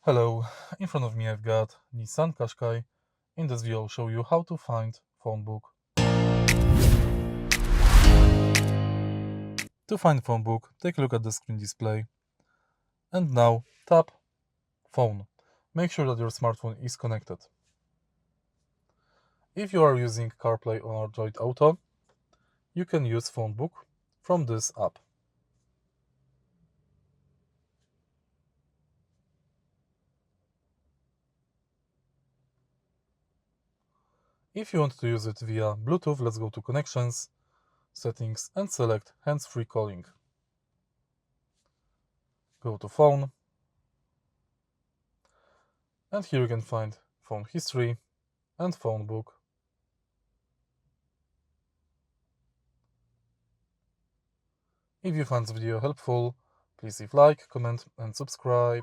Hello, in front of me I've got Nissan Qashqai. In this video I'll show you how to find Phonebook. To find Phonebook, take a look at the screen display. And now tap Phone. Make sure that your smartphone is connected. If you are using CarPlay or Android Auto, you can use Phonebook from this app. If you want to use it via Bluetooth, let's go to Connections, Settings and select Hands-Free Calling. Go to Phone, and here you can find Phone History and Phonebook. If you found this video helpful, please leave like, comment and subscribe.